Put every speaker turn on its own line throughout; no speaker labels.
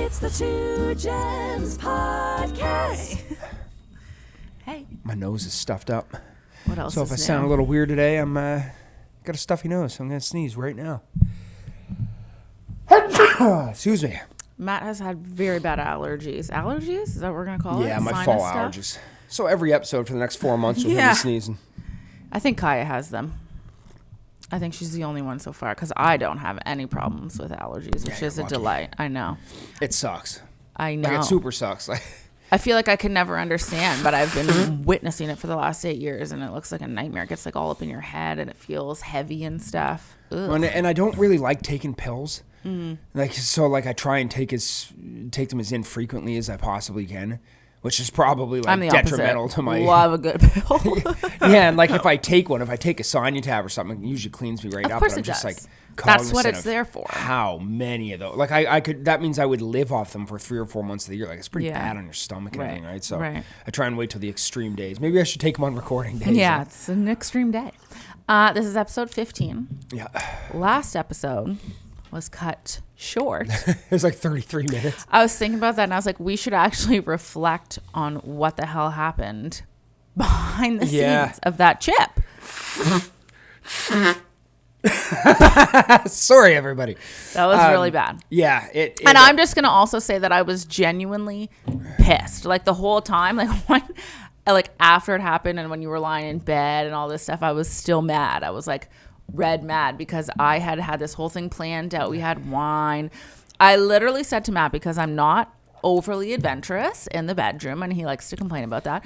It's the Two Gems Podcast.
Hey.
My nose is stuffed up.
What else
So
is
if I
new?
sound a little weird today, I'm got a stuffy nose, so I'm going to sneeze right now. Excuse me.
Matt has had very bad allergies. Allergies? Is that what we're going to call it?
Yeah, my
Sinus
fall
stuff?
allergies. So every episode for the next 4 months, you'll hear
Yeah.
me sneezing.
I think Kaya has them. I think she's the only one so far because I don't have any problems with allergies, which
you're
is a
lucky.
delight. I know.
It sucks.
I know.
Like, it super sucks. Like,
I feel like I could never understand, but I've been witnessing it for the last 8 years, and it looks like a nightmare. It gets like all up in your head, and it feels heavy and stuff. Ugh.
and I don't really like taking pills. Like, so like I try and take them as infrequently as I possibly can, which is probably
I'm
like
the
detrimental
opposite.
to my
Love a good pill.
Yeah, and like if I take a Sinutab or something, it usually cleans me right
Of
up.
course
but I'm
it
just
does.
like
That's what
cognizant
it's
of
there for.
How many of those? Like I could. That means I would live off them for 3 or 4 months of the year. Like it's pretty
Yeah.
bad on your stomach and
Right,
everything, right? So
right.
I try and wait till the extreme days. Maybe I should take them on recording days.
Yeah, it's an extreme day. This is episode 15.
Yeah.
Last episode was cut short.
It was like 33 minutes.
I was thinking about that, and I was like, we should actually reflect on what the hell happened behind the
Yeah.
scenes of that chip.
Sorry, everybody.
That was really bad.
Yeah.
And I'm just gonna also say that I was genuinely pissed, like the whole time, like after it happened and when you were lying in bed and all this stuff, I was still mad. I was like red mad because I had this whole thing planned out. We had wine. I literally said to Matt, because I'm not overly adventurous in the bedroom, and he likes to complain about that,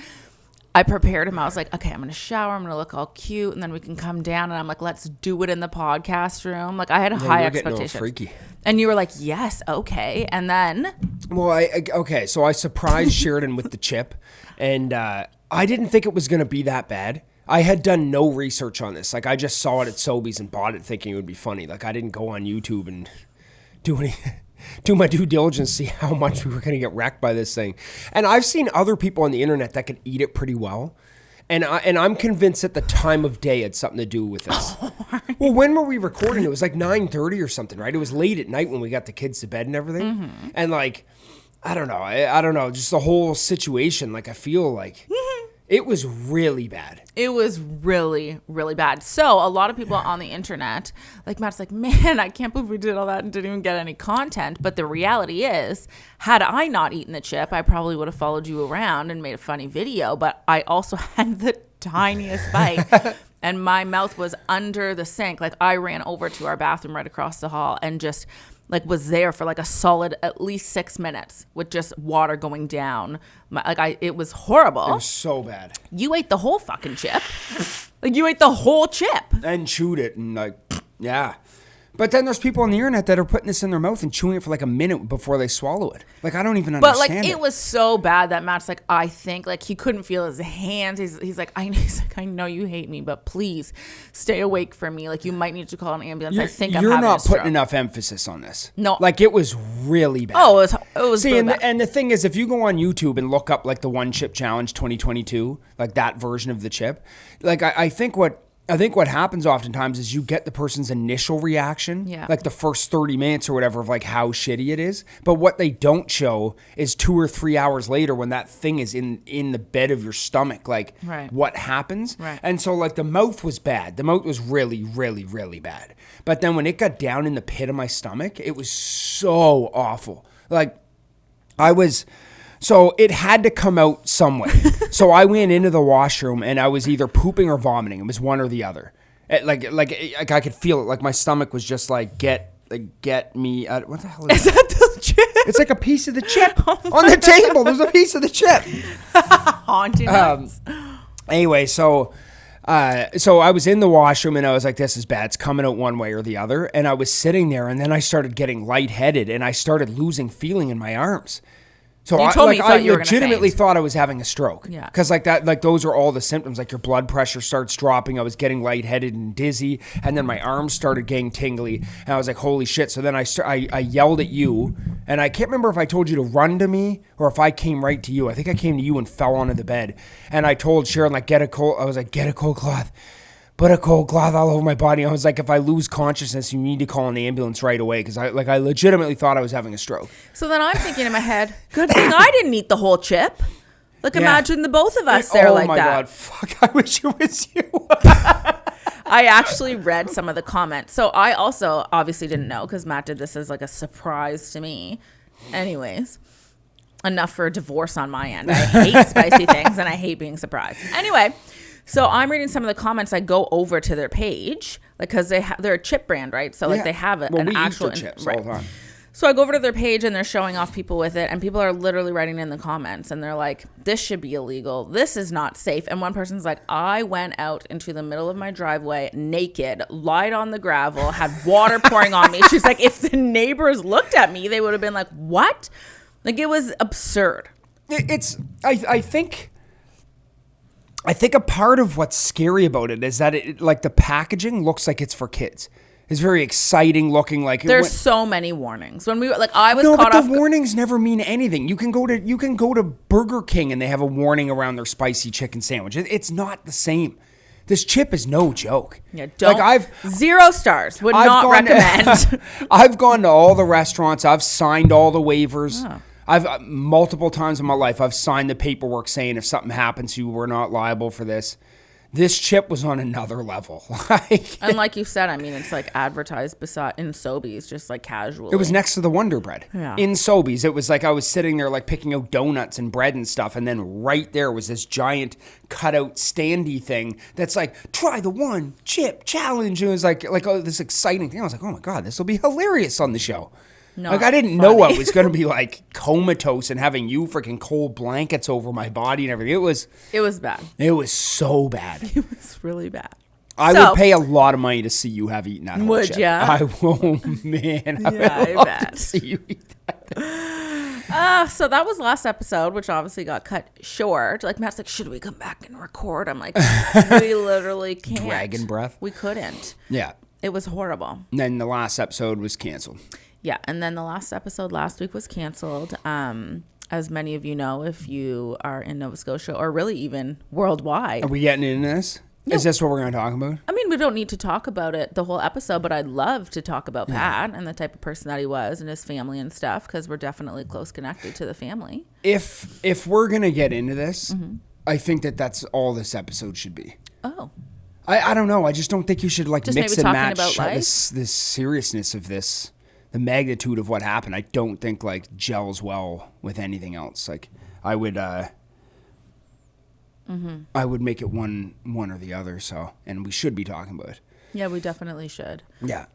I prepared him. I was like, okay, I'm going to shower. I'm going to look all cute, and then we can come down. And I'm like, let's do it in the podcast room. Like, I had high expectations.
Freaky.
And you were like, yes, okay. And then...
Well, okay, so I surprised Sheridan with the chip, and I didn't think it was going to be that bad. I had done no research on this. Like, I just saw it at Sobeys and bought it thinking it would be funny. Like, I didn't go on YouTube and do my due diligence, see how much we were going to get wrecked by this thing. And I've seen other people on the internet that could eat it pretty well. And I'm convinced that the time of day had something to do with this. Well, when were we recording? It was like 9:30 or something, right? It was late at night when we got the kids to bed and everything.
Mm-hmm.
And like, I don't know. I don't know. Just the whole situation. Like, I feel like it was really bad.
It was really, really bad. So a lot of people on the internet, like Matt's like, man, I can't believe we did all that and didn't even get any content. But the reality is, had I not eaten the chip, I probably would have followed you around and made a funny video. But I also had the tiniest bite. And my mouth was under the sink. Like, I ran over to our bathroom right across the hall and just like was there for like a solid at least 6 minutes with just water going down. It was horrible.
It was so bad.
You ate the whole fucking chip. Like, you ate the whole chip.
And chewed it and like, yeah. But then there's people on the internet that are putting this in their mouth and chewing it for like a minute before they swallow it. Like, I don't even
But
understand
like, it was so bad that Matt's like, I think like he couldn't feel his hands. He's like, I know you hate me, but please stay awake for me. Like, you might need to call an ambulance. I think I'm
you're
having a
not
stroke.
putting enough emphasis on this.
No.
Like, it was really bad.
Oh, it was
See,
really
and
bad.
and the thing is, if you go on YouTube and look up like the One Chip Challenge 2022, like that version of the chip, like I think what happens oftentimes is you get the person's initial reaction,
Yeah.
like the first 30 minutes or whatever of like how shitty it is. But what they don't show is 2 or 3 hours later when that thing is in the bed of your stomach, like
Right.
what happens.
Right.
And so like the mouth was bad. The mouth was really, really, really bad. But then when it got down in the pit of my stomach, it was so awful. Like So it had to come out some way. So I went into the washroom and I was either pooping or vomiting. It was one or the other. Like I could feel it. Like my stomach was just like, get me out. What the hell is that?
Is that the chip?
It's like a piece of the chip on the table. There's a piece of the chip.
Haunting us.
Anyway, so I was in the washroom and I was like, this is bad. It's coming out one way or the other. And I was sitting there and then I started getting lightheaded and I started losing feeling in my arms. So
You told me you
I
thought you were gonna
legitimately
faint.
thought I was having a stroke.
Yeah.
Because like those are all the symptoms. Like your blood pressure starts dropping. I was getting lightheaded and dizzy. And then my arms started getting tingly. And I was like, holy shit. So then I yelled at you. And I can't remember if I told you to run to me or if I came right to you. I think I came to you and fell onto the bed. And I told Sharon, like, get a cold cloth. but a cold cloth all over my body. I was like, if I lose consciousness, you need to call an ambulance right away, because I legitimately thought I was having a stroke.
So then I'm thinking in my head, good thing I didn't eat the whole chip. Like, imagine the both of us there like that. Oh, my God.
Fuck, I wish it was you.
I actually read some of the comments. So I also obviously didn't know, because Matt did this as like a surprise to me. Anyways, enough for a divorce on my end. I hate spicy things, and I hate being surprised. Anyway, so I'm reading some of the comments. I go over to their page, like, because they're a chip brand, right? So like they have an actual
chips
right.
all the time.
So I go over to their page, and they're showing off people with it, and people are literally writing in the comments, and they're like, this should be illegal. This is not safe. And one person's like, I went out into the middle of my driveway naked, lied on the gravel, had water pouring on me. She's like, if the neighbors looked at me, they would have been like, what? Like, it was absurd.
I think a part of what's scary about it is that like the packaging looks like it's for kids. It's very exciting looking. Like
there's so many warnings. When we were like, I was caught
but
off.
The warnings never mean anything. You can go to Burger King and they have a warning around their spicy chicken sandwich. It's not the same. This chip is no joke.
Yeah, don't. Like 0 stars. Would not recommend.
I've gone to all the restaurants. I've signed all the waivers. Oh. I've multiple times in my life I've signed the paperwork saying if something happens to you, we're not liable for this. This chip was on another level.
And like you said, I mean, it's like advertised in Sobeys, just like casually.
It was next to the Wonder Bread.
Yeah.
In Sobeys. It was like I was sitting there like picking out donuts and bread and stuff. And then right there was this giant cutout standy thing that's like, try the one chip challenge. And it was like this exciting thing. I was like, oh my God, this will be hilarious on the show. Like, I didn't know I was going to be like comatose and having you freaking cold blankets over my body and everything. It was
bad.
It was so bad.
It was really bad.
I would pay a lot of money to see you have eaten that whole
would
chip.
Ya?
I will, man. I would love to see you eat that.
So that was last episode, which obviously got cut short. Like, Matt's like, should we come back and record? I'm like, we literally can't.
Dragon breath.
We couldn't.
Yeah.
It was horrible.
And then the last episode was canceled.
Yeah, and then the last episode last week was canceled. As many of you know, if you are in Nova Scotia or really even worldwide.
Are we getting into this? No. Is this what we're going to talk about?
I mean, we don't need to talk about it the whole episode, but I'd love to talk about Pat and the type of person that he was and his family and stuff, because we're definitely close connected to the family.
If we're going to get into this, I think that's all this episode should be.
Oh.
I don't know. I just don't think you should like
just
mix and match
this
seriousness of this. The magnitude of what happened, I don't think like gels well with anything else. Like I would make it one or the other. So, and we should be talking about it.
Yeah, we definitely should.
Yeah.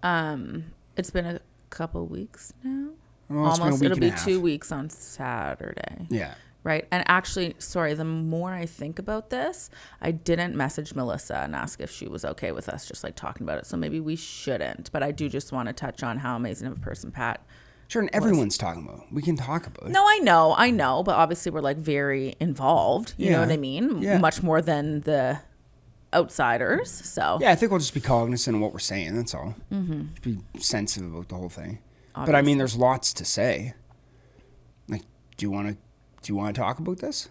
It's been a couple weeks now.
Well, almost. It'll
be 2 weeks on Saturday.
Yeah.
Right. And actually, sorry, the more I think about this, I didn't message Melissa and ask if she was okay with us just like talking about it. So maybe we shouldn't. But I do just want to touch on how amazing of a person Pat.
Sure. And everyone's talking about. We can talk about it.
No, I know. But obviously, we're like very involved. You know what I mean? Yeah. Much more than the outsiders. So
yeah, I think we'll just be cognizant of what we're saying. That's all. Just be sensitive about the whole thing. Obviously. But I mean, there's lots to say. Like, do you want to talk about this?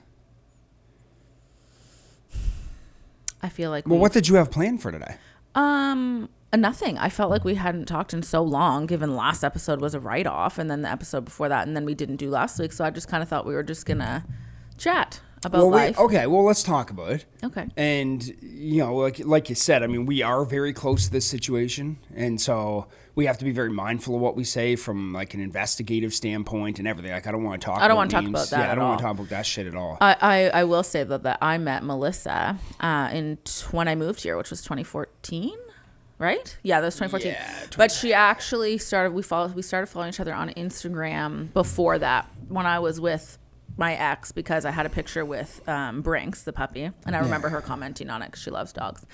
I feel like
what did you have planned for today?
Nothing. I felt like we hadn't talked in so long, given last episode was a write-off, and then the episode before that, and then we didn't do last week, so I just kind of thought we were just gonna chat about life.
Okay, well, let's talk about it.
Okay.
And, you know, like you said, I mean, we are very close to this situation, and so we have to be very mindful of what we say from, like, an investigative standpoint and everything. Like, I don't want to talk about names.
That
I don't want to talk about that shit at all.
I will say, though, that I met Melissa when I moved here, which was 2014. Right? Yeah, that was 2014. Yeah, but she actually started. We started following each other on Instagram before that, when I was with my ex, because I had a picture with Brinks, the puppy, and I remember her commenting on it because she loves dogs,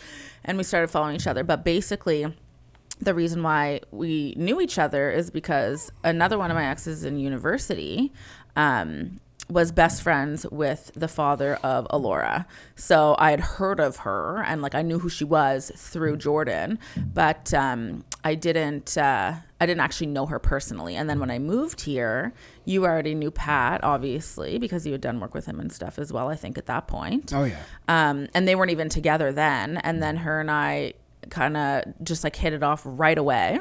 and we started following each other. But basically, the reason why we knew each other is because another one of my exes in university was best friends with the father of Alora. So I had heard of her and like I knew who she was through Jordan, but I didn't actually know her personally. And then when I moved here, you already knew Pat, obviously, because you had done work with him and stuff as well, I think, at that point.
Oh, yeah.
And they weren't even together then. And then her and I kind of just like hit it off right away.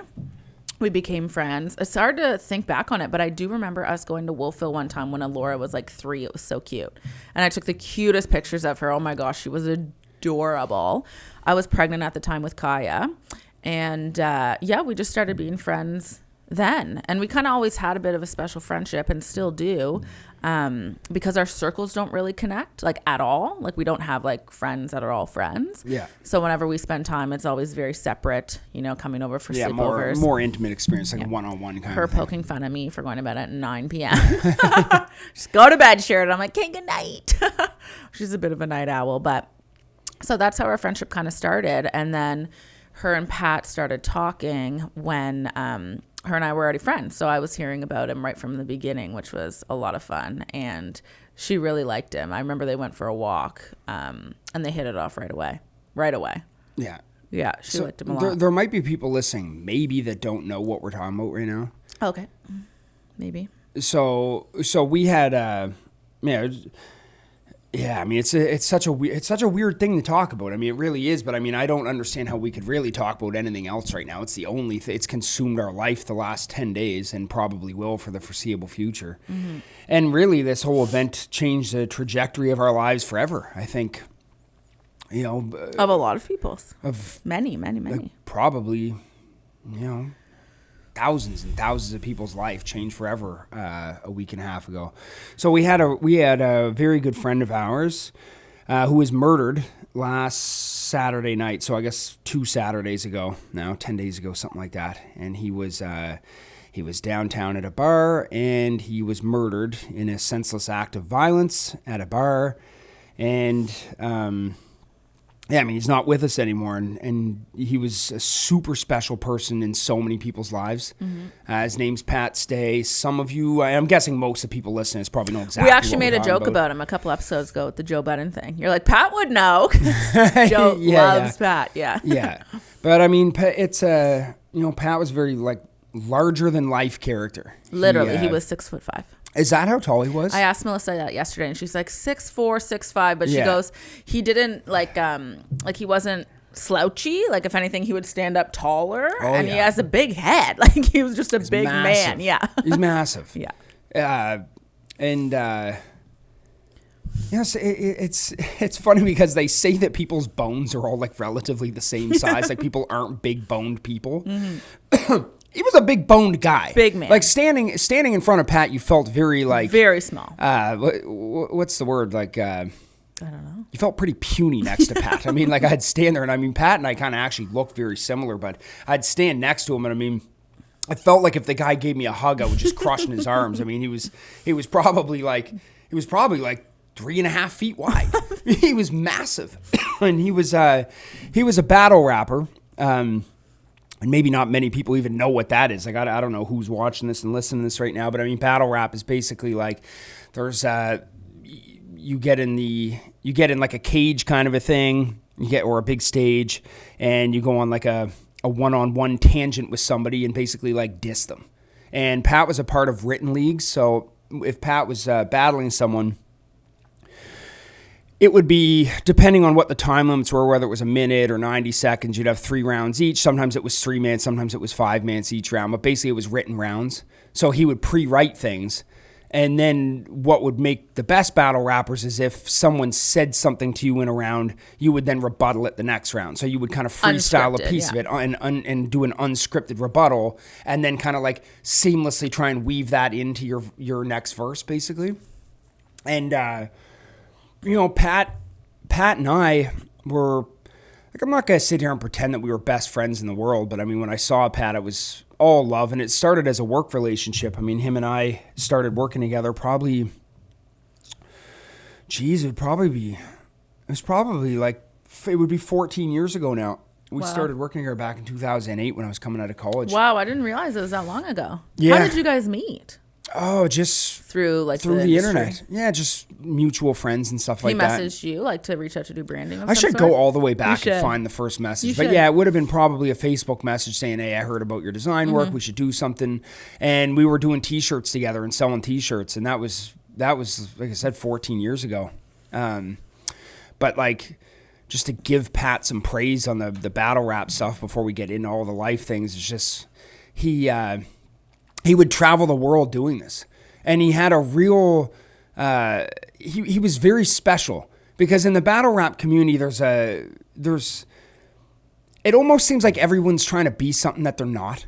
We became friends. It's hard to think back on it, but I do remember us going to Wolfville one time when Alora was like 3. It was so cute. And I took the cutest pictures of her. Oh my gosh, she was adorable. I was pregnant at the time with Kaya. And we just started being friends then. And we kind of always had a bit of a special friendship and still do, because our circles don't really connect like at all. Like we don't have like friends that are all friends.
Yeah.
So whenever we spend time, it's always very separate, coming over for sleepovers.
More intimate experience, like a one-on-one kind
Her
of thing.
poking fun at me for going to bed at 9 p.m. Just go to bed, Sharon. I'm like, okay, good night. She's a bit of a night owl. But so that's how our friendship kind of started. And then her and Pat started talking when her and I were already friends. So I was hearing about him right from the beginning, which was a lot of fun. And she really liked him. I remember they went for a walk and they hit it off right away.
Yeah.
Yeah, she liked him a lot.
There might be people listening maybe that don't know what we're talking about right now.
Okay. Maybe.
So we had I mean, it's such a weird thing to talk about. I mean, it really is. But I mean, I don't understand how we could really talk about anything else right now. It's the only it's consumed our life the last 10 days and probably will for the foreseeable future. Mm-hmm. And really, this whole event changed the trajectory of our lives forever. I think,
of a lot of people's, of many,
like, probably, thousands and thousands of people's life changed forever a week and a half ago. So we had a very good friend of ours who was murdered last Saturday night. So I guess 2 Saturdays ago now, 10 days ago, something like that. And he was downtown at a bar and he was murdered in a senseless act of violence at a bar. And I mean, he's not with us anymore, and he was a super special person in so many people's lives. Mm-hmm. His name's Pat Stay. Some of you, I'm guessing most of the people listening probably know exactly.
We actually made a joke about him a couple episodes ago with the Joe Budden thing. You're like, Pat would know. Joe loves Pat. Yeah.
Yeah, but I mean, it's Pat was very like larger than life character.
Literally, he was 6'5".
Is that how tall he was?
I asked Melissa that yesterday, and she's like 6'4", 6'5", but she goes, he didn't like he wasn't slouchy. Like if anything, he would stand up taller, he has a big head. Like he was just a big
massive.
man. Yeah,
he's massive.
Yeah,
yes, it's funny because they say that people's bones are all like relatively the same size. Like people aren't big boned people. Mm-hmm. He was a big boned guy.
Big man.
Like standing in front of Pat, you felt very like
very small.
What's the word? Like
I don't know.
You felt pretty puny next to Pat. I mean, like I'd stand there, and I mean, Pat and I kind of actually looked very similar, but I'd stand next to him, and I mean, I felt like if the guy gave me a hug, I would just crush in his arms. I mean, he was probably like 3.5 feet wide. He was massive, and he was a battle rapper. And maybe not many people even know what that is. Like I don't know who's watching this and listening to this right now, but I mean, battle rap is basically like there's you get in like a cage kind of a thing, or a big stage, and you go on like a one-on-one tangent with somebody and basically like diss them. And Pat was a part of written leagues, so if Pat was battling someone, it would be, depending on what the time limits were, whether it was a minute or 90 seconds, you'd have 3 rounds each. Sometimes it was 3 minutes, sometimes it was 5 minutes each round, but basically it was written rounds. So he would pre-write things. And then what would make the best battle rappers is if someone said something to you in a round, you would then rebuttal it the next round. So you would kind of freestyle a piece of it and do an unscripted rebuttal, and then kind of like seamlessly try and weave that into your next verse, basically. And, Pat and I were, like, I'm not going to sit here and pretend that we were best friends in the world, but I mean, when I saw Pat, it was all love, and it started as a work relationship. I mean, him and I started working together it would be 14 years ago now. We started working together back in 2008 when I was coming out of college.
Wow, I didn't realize it was that long ago.
Yeah.
How did you guys meet?
Oh, just
through like
through the internet. Yeah, just mutual friends and stuff like that.
He messaged you like to reach out to do branding.
I should go all the way back and find the first message. But yeah, it would have been probably a Facebook message saying, "Hey, I heard about your design work. We should do something." And we were doing T-shirts together and selling T-shirts, and that was like I said, 14 years ago. But like, just to give Pat some praise on the battle rap stuff before we get into all the life things, it's just he would travel the world doing this. And he had a real, he was very special because in the battle rap community, it almost seems like everyone's trying to be something that they're not.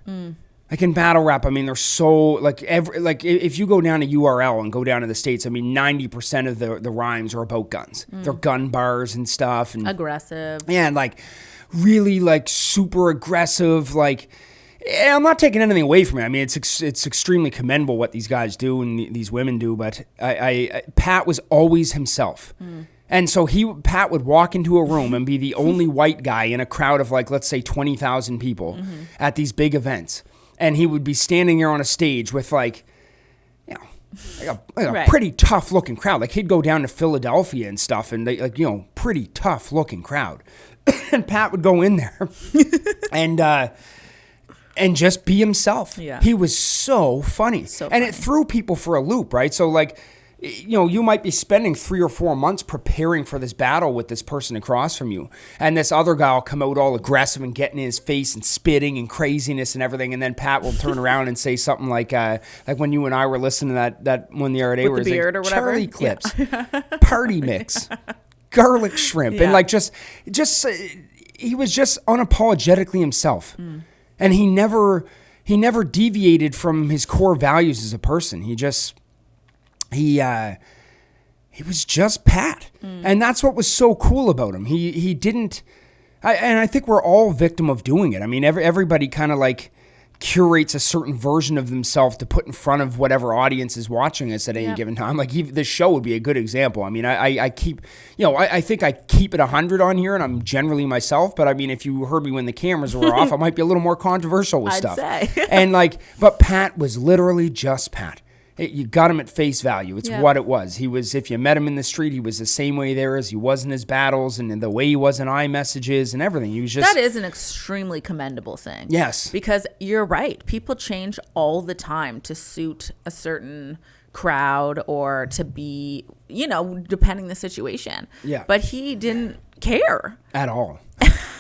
Like in battle rap, I mean, they're so if you go down to URL and go down to the States, I mean, 90% of the rhymes are about guns. They're gun bars and stuff. And
aggressive.
Yeah, and like really like super aggressive, like, yeah, I'm not taking anything away from it. I mean, it's extremely commendable what these guys do and these women do. But Pat was always himself, and so Pat would walk into a room and be the only white guy in a crowd of like, let's say 20,000 people at these big events, and he would be standing there on a stage with like, you know, like a pretty tough looking crowd. Like he'd go down to Philadelphia and stuff, and they like, you know, pretty tough looking crowd, and Pat would go in there, and just be himself.
Yeah.
He was so funny. And it threw people for a loop, right? So like, you know, you might be spending 3 or 4 months preparing for this battle with this person across from you. And this other guy will come out all aggressive and getting in his face and spitting and craziness and everything. And then Pat will turn around and say something like when you and I were listening to that one the other day,
with the beard or whatever.
Charlie clips, party mix, garlic shrimp. And like just he was just unapologetically himself. And he never deviated from his core values as a person. He was just Pat. And that's what was so cool about him. He didn't, and I think we're all victim of doing it. I mean, everybody kind of like curates a certain version of themselves to put in front of whatever audience is watching us at any given time. Like this show would be a good example. I mean, I keep, you know, I think I keep it 100 on here and I'm generally myself, but I mean, if you heard me when the cameras were off, I might be a little more controversial with stuff.
I'd say.
And like, but Pat was literally just Pat. You got him at face value. It's what it was. He was, if you met him in the street, he was the same way there as he was in his battles and in the way he was in iMessages and everything. He was just...
That is an extremely commendable thing.
Yes.
Because you're right. People change all the time to suit a certain crowd or to be, you know, depending the situation.
Yeah.
But he didn't care.
At all.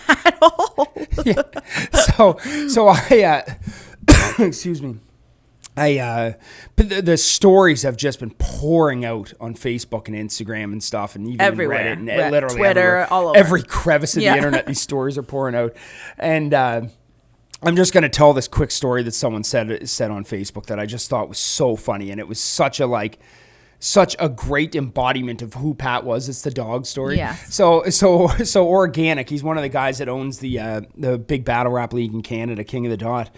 At all.
Yeah. So I, excuse me. But the stories have just been pouring out on Facebook and Instagram and stuff, and even
everywhere.
in Reddit and literally
Twitter,
everywhere.
all over.
Every crevice of the internet, these stories are pouring out. And I'm just going to tell this quick story that someone said on Facebook that I just thought was so funny, and it was such a great embodiment of who Pat was. It's the dog story.
Yeah.
So Organic, he's one of the guys that owns the big battle rap league in Canada, King of the Dot.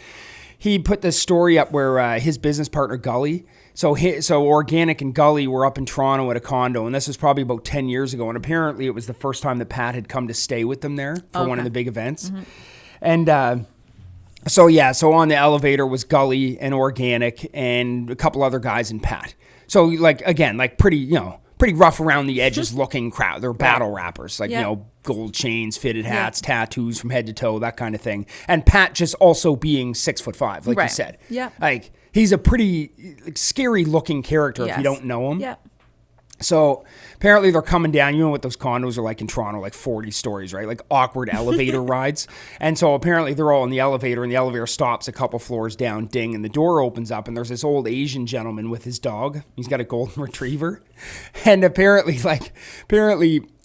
He put this story up where his business partner Gully, so Organic and Gully were up in Toronto at a condo, and this was probably about 10 years ago, and apparently it was the first time that Pat had come to stay with them there for one of the big events. And so on the elevator was Gully and Organic and a couple other guys and Pat. So like, again, like pretty rough around the edges looking crowd. They're battle rappers, like, you know, gold chains, fitted hats, tattoos from head to toe, that kind of thing. And Pat just also being 6'5", like you said.
Yeah.
Like he's a pretty scary looking character if you don't know him.
Yeah.
So apparently they're coming down. You know what those condos are like in Toronto, like 40 stories, right? Like awkward elevator rides. And so apparently they're all in the elevator, and the elevator stops a couple floors down, ding, and the door opens up, and there's this old Asian gentleman with his dog. He's got a golden retriever. And apparently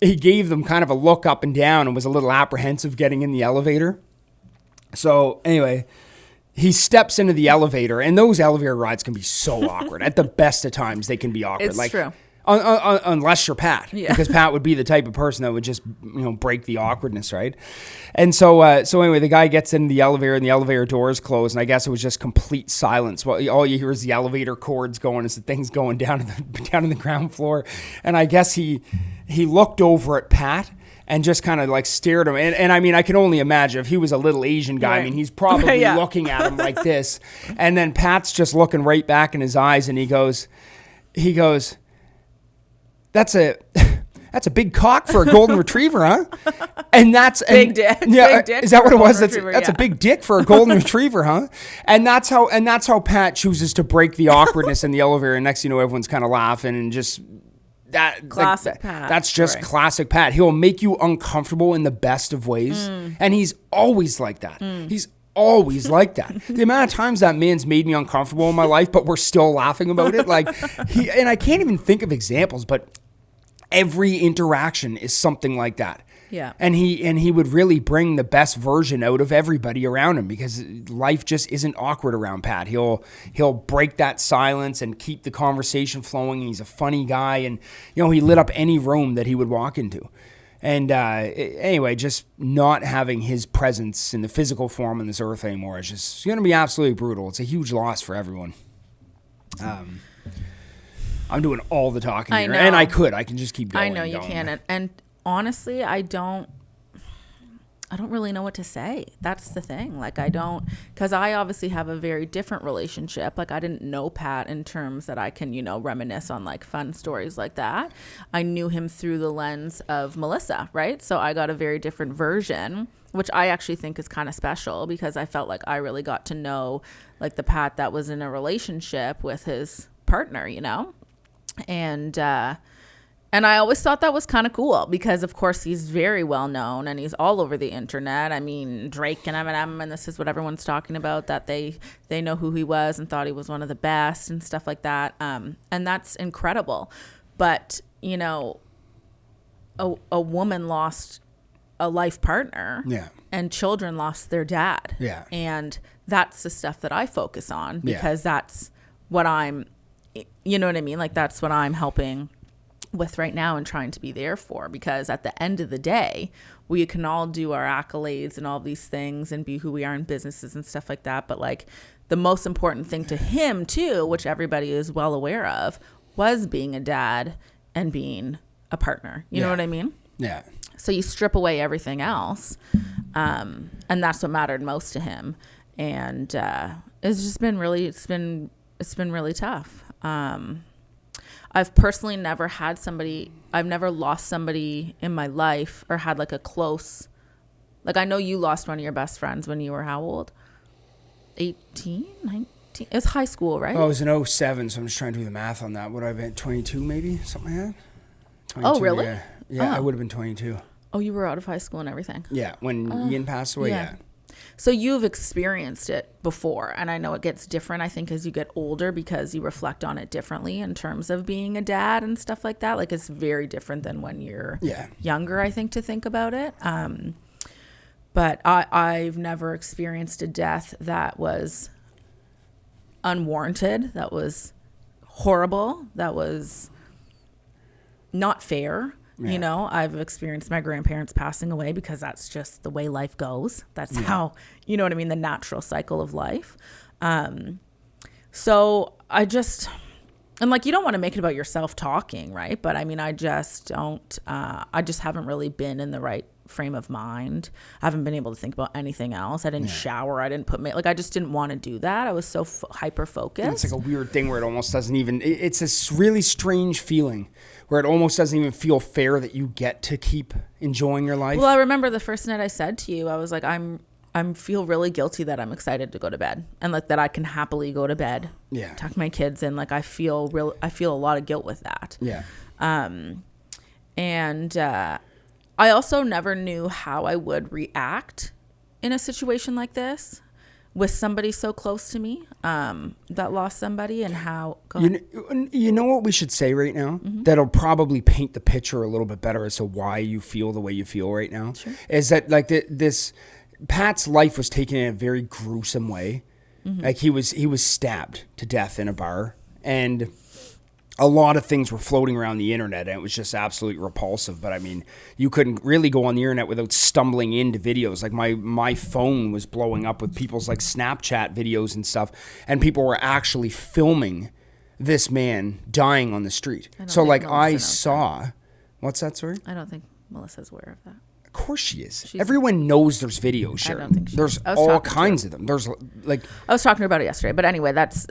he gave them kind of a look up and down and was a little apprehensive getting in the elevator. So anyway, he steps into the elevator, and those elevator rides can be so awkward. At the best of times, they can be awkward.
It's true.
Unless you're Pat, because Pat would be the type of person that would just, you know, break the awkwardness, right? And so anyway, the guy gets in the elevator, and the elevator doors close, and I guess it was just complete silence. Well, all you hear is the elevator cords going as the thing's going down to the ground floor, and I guess he looked over at Pat, and just kind of like stared at him. And I mean, I can only imagine if he was a little Asian guy,
Right.
I mean, he's probably
Yeah.
looking at him like this. And then Pat's just looking right back in his eyes, and he goes, that's a big cock for a golden retriever, huh? And that's
Big dick.
Yeah,
Big dick
is that
for
what
a
it was?
golden retriever,
That's a
yeah.
big dick for a golden retriever, huh? And that's how Pat chooses to break the awkwardness in the elevator. And next, thing you know, everyone's kind of laughing and just that
Classic Pat.
That's just
Right.
classic Pat. He'll make you uncomfortable in the best of ways, and he's always like that. He's always like that. The amount of times that man's made me uncomfortable in my life, but we're still laughing about it. Like and I can't even think of examples, but every interaction is something like that.
Yeah.
And he would really bring the best version out of everybody around him, because life just isn't awkward around Pat. He'll break that silence and keep the conversation flowing. He's a funny guy, and he lit up any room that he would walk into. And anyway, just not having his presence in the physical form on this earth anymore is just going to be absolutely brutal. It's a huge loss for everyone. I'm doing all the talking
I
here,
know.
and I can just keep going.
I know you can. And honestly, I don't really know what to say. That's the thing. Like, because I obviously have a very different relationship. Like, I didn't know Pat in terms that I can, reminisce on like fun stories like that. I knew him through the lens of Melissa, right? So I got a very different version, which I actually think is kind of special, because I felt like I really got to know like the Pat that was in a relationship with his partner, And I always thought that was kind of cool, because of course he's very well known and he's all over the internet. I mean, Drake and Eminem, and this is what everyone's talking about, that they know who he was and thought he was one of the best and stuff like that. And that's incredible. But, a woman lost a life partner,
Yeah.
and children lost their dad.
Yeah.
And that's the stuff that I focus on,
Yeah.
because that's what I'm, you know what I mean? Like, that's what I'm helping with right now and trying to be there for, because at the end of the day, we can all do our accolades and all these things and be who we are in businesses and stuff like that. But like, the most important thing to him too, which everybody is well aware of, was being a dad and being a partner. You know what I mean?
Yeah.
So you strip away everything else. And that's what mattered most to him. And it's just been really, it's been really tough. I've personally never had I've never lost somebody in my life, or had like a close, like, I know you lost one of your best friends when you were how old? 18, 19? It was high school, right?
Oh, it was in 07, so I'm just trying to do the math on that. Would I have been 22 maybe? Something like that? 22,
Oh, really?
Yeah, I
Oh.
would have been 22.
Oh, you were out of high school and everything.
Yeah, when Ian passed away, yeah.
So you've experienced it before, and I know it gets different, I think, as you get older, because you reflect on it differently in terms of being a dad and stuff like that. Like, it's very different than when you're younger, I think, to think about it. But I've never experienced a death that was unwarranted, that was horrible, that was not fair.
Yeah.
I've experienced my grandparents passing away, because that's just the way life goes. That's how, you know what I mean? The natural cycle of life. So I just, and like, you don't want to make it about yourself talking, right? But I mean, I just don't, I just haven't really been in the right frame of mind. I haven't been able to think about anything else. I didn't shower. I didn't put I just didn't want to do that. I was so hyper focused.
It's like a weird thing where it almost doesn't even, it's this really strange feeling where it almost doesn't even feel fair that you get to keep enjoying your life.
Well, I remember the first night I said to you, I was like, I feel really guilty that I'm excited to go to bed, and like that I can happily go to bed, tuck my kids in. Like, I feel a lot of guilt with that.
Yeah.
And I also never knew how I would react in a situation like this with somebody so close to me that lost somebody, and how. Go ahead.
You know what we should say right now?
Mm-hmm.
That'll probably paint the picture a little bit better as to why you feel the way you feel right now.
Sure.
Is that like this? Pat's life was taken in a very gruesome way. Mm-hmm. Like, he was stabbed to death in a bar, and a lot of things were floating around the internet, and it was just absolutely repulsive. But I mean, you couldn't really go on the internet without stumbling into videos. Like, my phone was blowing up with people's like Snapchat videos and stuff, and people were actually filming this man dying on the street. So like, I saw, what's that, sorry?
I don't think Melissa's aware of that.
Of course she is. Everyone knows there's videos, Sharon.
I don't think she
there's all kinds of them. There's like
I was talking to her about it yesterday, but anyway, that's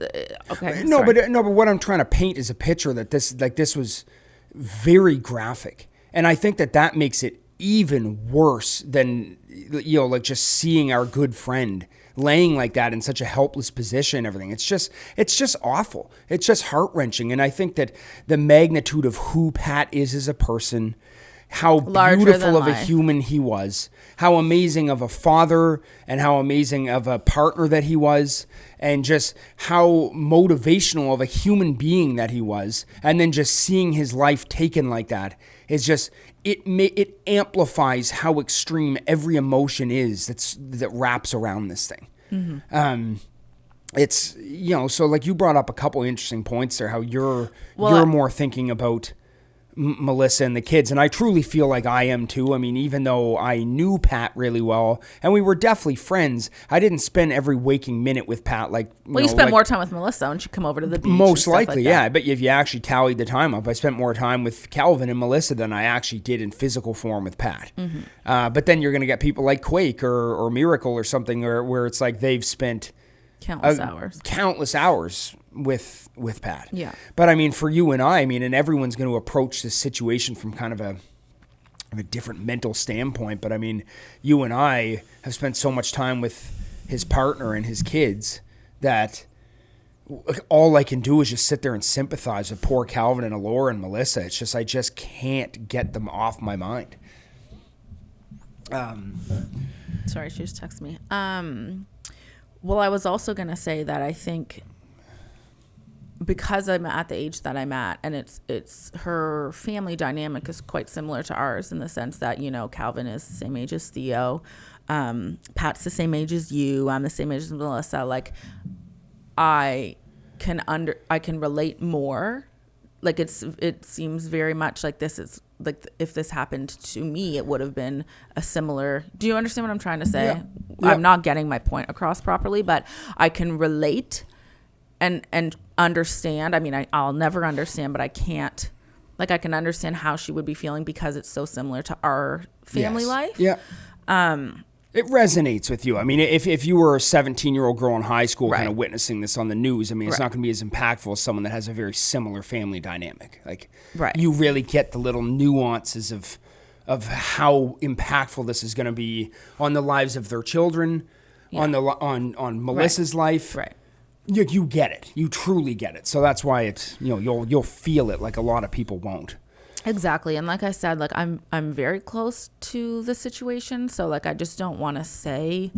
okay.
No, but what I'm trying to paint is a picture that this was very graphic, and I think that makes it even worse than like just seeing our good friend laying like that in such a helpless position and everything. It's just awful. It's just heart-wrenching, and I think that the magnitude of who Pat is as a person, how beautiful of a human he was, how amazing of a father and how amazing of a partner that he was, and just how motivational of a human being that he was, and then just seeing his life taken like that is just, it amplifies how extreme every emotion is that wraps around this thing. Mm-hmm. It's, so like you brought up a couple interesting points there, how you're more thinking about Melissa and the kids, and I truly feel like I am too. I mean, even though I knew Pat really well and we were definitely friends, I didn't spend every waking minute with Pat.
You spent more time with Melissa when she'd come over to the beach.
Most likely, yeah. I bet if you actually tallied the time up, I spent more time with Calvin and Melissa than I actually did in physical form with Pat. Mm-hmm. But then you're going to get people like Quake or Miracle or something where it's like they've spent countless hours with Pat.
Yeah.
But I mean, for you and and everyone's going to approach this situation from kind of a different mental standpoint. But I mean, you and I have spent so much time with his partner and his kids that all I can do is just sit there and sympathize with poor Calvin and Alora and Melissa. It's just, I just can't get them off my mind.
Sorry, she just texted me. Well, I was also going to say that I think because I'm at the age that I'm at, and it's her family dynamic is quite similar to ours in the sense that, Calvin is the same age as Theo. Pat's the same age as you. I'm the same age as Melissa. Like, I can relate more. Like, it seems very much like this is like, if this happened to me, it would have been a similar. Do you understand what I'm trying to say?
Yeah.
I'm not getting my point across properly, but I can relate and understand. I mean, I'll never understand, but I can't. Like, I can understand how she would be feeling because it's so similar to our family life.
Yeah. It resonates with you. I mean, if you were a 17-year-old girl in high school kind of witnessing this on the news, I mean, it's not going to be as impactful as someone that has a very similar family dynamic. Like, you really get the little nuances of how impactful this is going to be on the lives of their children, on Melissa's life.
Right.
You get it. You truly get it. So that's why it's, you'll feel it like a lot of people won't.
Exactly. And like I said, like I'm very close to the situation. So like, I just don't want to say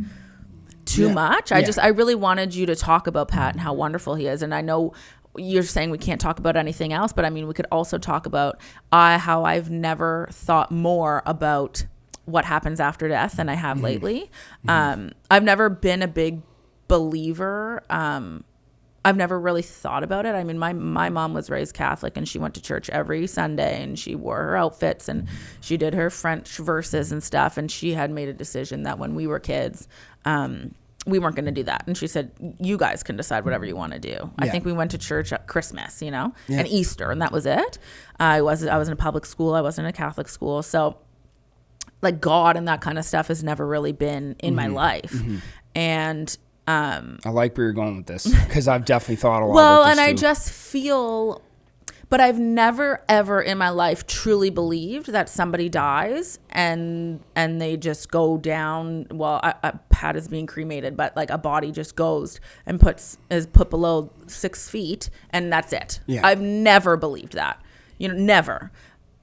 too much. I really wanted you to talk about Pat and how wonderful he is. And I know you're saying we can't talk about anything else, but I mean, we could also talk about how I've never thought more about what happens after death than I have lately. I've never been a big believer. I've never really thought about it. I mean, my mom was raised Catholic and she went to church every Sunday and she wore her outfits and she did her French verses and stuff. And she had made a decision that when we were kids, we weren't going to do that. And she said, you guys can decide whatever you want to do. Yeah. I think we went to church at Christmas, and Easter, and that was it. I was in a public school. I wasn't in a Catholic school. So like God and that kind of stuff has never really been in my life. And
I like where you're going with this because I've definitely thought a lot about this
Well, and
too.
I just feel, but I've never ever in my life truly believed that somebody dies and they just go down. Well, Pat is being cremated, but like a body just goes and is put below 6 feet and that's it.
Yeah.
I've never believed that, never.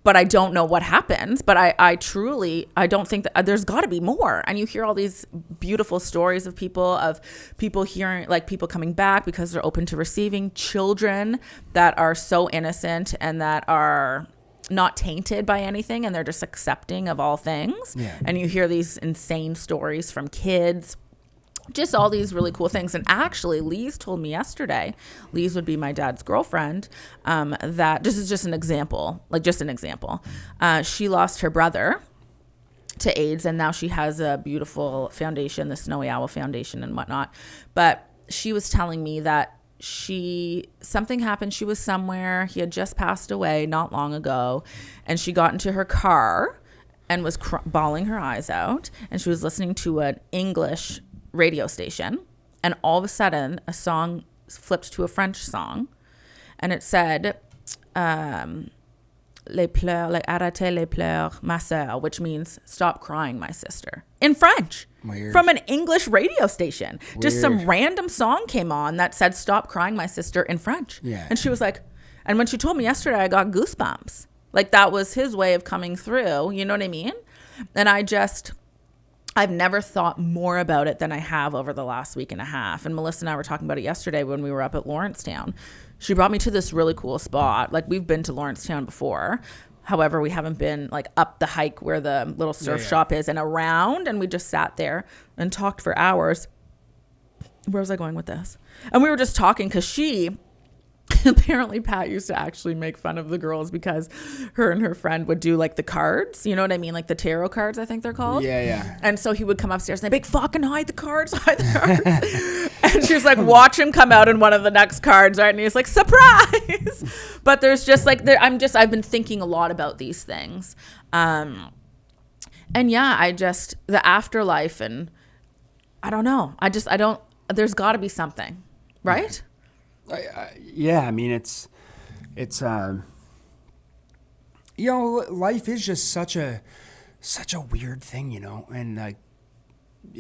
But I don't know what happens. But I don't think that there's got to be more. And you hear all these beautiful stories of people hearing, like people coming back because they're open to receiving, children that are so innocent and that are not tainted by anything and they're just accepting of all things.
Yeah.
And you hear these insane stories from kids. Just all these really cool things. And actually, Lise told me yesterday, Lise would be my dad's girlfriend, that this is just an example, she lost her brother to AIDS and now she has a beautiful foundation, the Snowy Owl Foundation and whatnot. But she was telling me that something happened. She was somewhere. He had just passed away not long ago and she got into her car and was bawling her eyes out. And she was listening to an English radio station. And all of a sudden, a song flipped to a French song. And it said, les pleurs, like arrêtez les pleurs, ma sœur, which means stop crying, my sister, in French.
Weird.
From an English radio station.
Weird.
Just some random song came on that said stop crying, my sister, in French.
Yeah.
And she was like, and when she told me yesterday, I got goosebumps. Like that was his way of coming through. You know what I mean? And I've never thought more about it than I have over the last week and a half. And Melissa and I were talking about it yesterday when we were up at Lawrencetown. She brought me to this really cool spot. Like we've been to Lawrencetown before. However, we haven't been like up the hike where the little surf shop is and around. And we just sat there and talked for hours. Where was I going with this? And we were just talking because apparently Pat used to actually make fun of the girls because her and her friend would do like the cards. You know what I mean? Like the tarot cards, I think they're called.
Yeah.
And so he would come upstairs and they'd be like, fucking hide the cards. And she was like, watch him come out in one of the next cards, right? And he's like, surprise. But there's just like, I've been thinking a lot about these things. And yeah, the afterlife and I don't know. There's gotta be something, right?
Yeah, I mean, it's life is just such a weird thing, and like,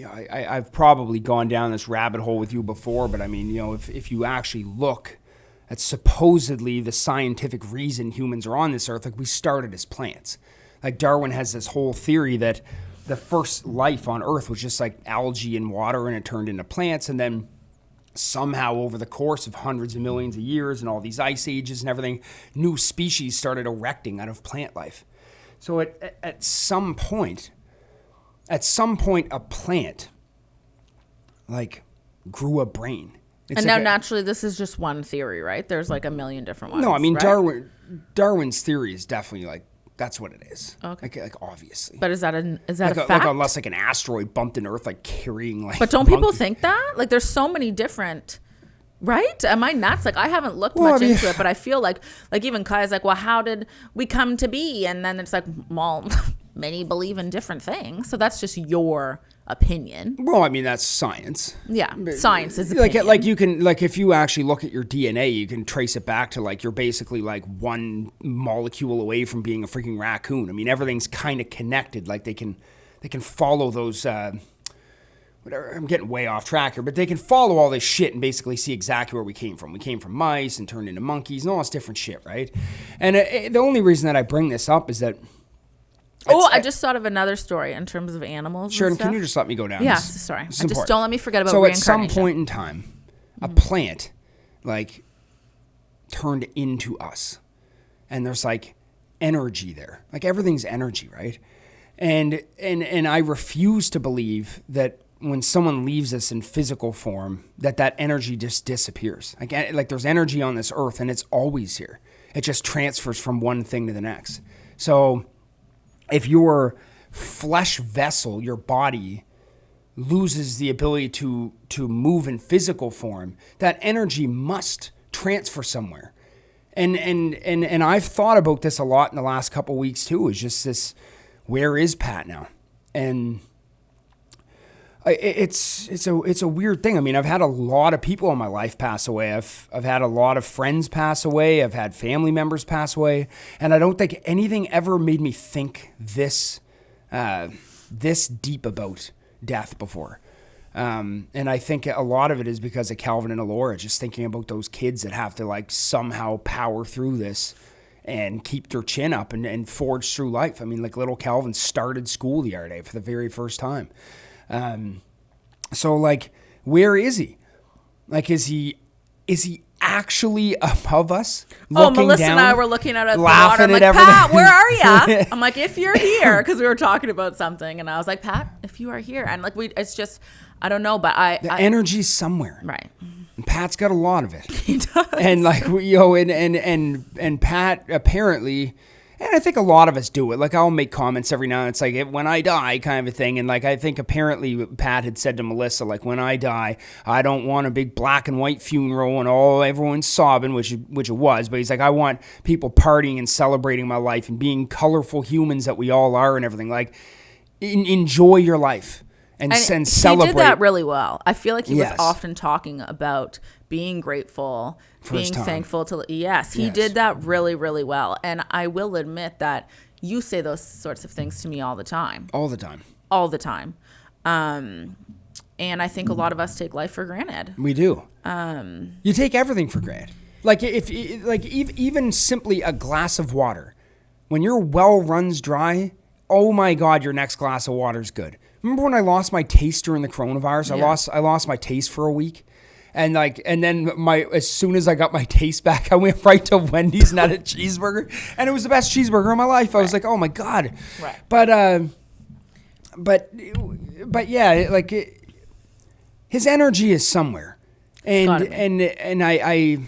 I've probably gone down this rabbit hole with you before, but I mean, if you actually look at supposedly the scientific reason humans are on this earth, like we started as plants. Like Darwin has this whole theory that the first life on earth was just like algae and water and it turned into plants, and then somehow over the course of hundreds of millions of years and all these ice ages and everything, new species started erecting out of plant life. So at some point, a plant like grew a brain.
And now naturally this is just one theory, right? There's like a million different ones.
No, I mean,
right?
Darwin's theory is definitely like, that's what it is.
Okay.
Like obviously.
But is that a fact?
Like unless like an asteroid bumped into Earth, like carrying like.
But don't people think that? Like there's so many different, right? Am I nuts? Like I haven't looked much into it, but I feel like even Kai's like, well, how did we come to be? And then it's like, well, many believe in different things. So that's just your opinion.
Well, I mean, that's science.
Yeah, science is opinion.
Like you can, like if you actually look at your DNA, you can trace it back to like you're basically like one molecule away from being a freaking raccoon. I mean, everything's kind of connected. Like they can follow those. Whatever. I'm getting way off track here, but they can follow all this shit and basically see exactly where we came from. We came from mice and turned into monkeys and all this different shit, right? And the only reason that I bring this up is that.
I just thought of another story in terms of animals.
Sheridan, can you just let me go down?
Yeah, sorry. Just don't let me forget about
reincarnation. So at some point in time, a plant, like, turned into us. And there's, like, energy there. Like, everything's energy, right? And I refuse to believe that when someone leaves us in physical form, that energy just disappears. Like, there's energy on this earth, and it's always here. It just transfers from one thing to the next. So if your flesh vessel, your body, loses the ability to move in physical form, that energy must transfer somewhere. And I've thought about this a lot in the last couple of weeks too, is just this, where is Pat now? And it's a weird thing. I mean, I've had a lot of people in my life pass away. I've had a lot of friends pass away. I've had family members pass away, and I don't think anything ever made me think this deep about death before. And I think a lot of it is because of Calvin and Alora, just thinking about those kids that have to like somehow power through this and keep their chin up and forge through life. I mean, like little Calvin started school the other day for the very first time. So like, where is he? Like, is he actually above us?
Melissa down, and I were looking at the water. I'm like, Pat, where are you? I'm like, if you're here, because we were talking about something, and I was like, Pat, if you are here, and like it's just, I don't know, but the
energy's somewhere,
right?
And Pat's got a lot of it.
He does,
and like and Pat apparently And I think a lot of us do it. Like, I'll make comments every now and then. It's like, when I die kind of a thing. And like, I think apparently Pat had said to Melissa, like, when I die, I don't want a big black and white funeral and everyone's sobbing, which it was. But he's like, I want people partying and celebrating my life and being colorful humans that we all are and everything. Like, enjoy your life and celebrate.
He did that really well. I feel like he
Yes.
was often talking about being grateful, being
time.
thankful to. Yes, he did that really, really well. And I will admit that you say those sorts of things to me all the time.
All the time.
All the time. And I think a lot of us take life for granted.
We do. You take everything for granted. Like, even simply a glass of water. When your well runs dry, oh my God, your next glass of water is good. Remember when I lost my taste during the coronavirus?
Yeah.
I lost my taste for a week. And then as soon as I got my taste back, I went right to Wendy's and had a cheeseburger, and it was the best cheeseburger of my life. I was like, oh my God.
Right.
But yeah, like his energy is somewhere. And I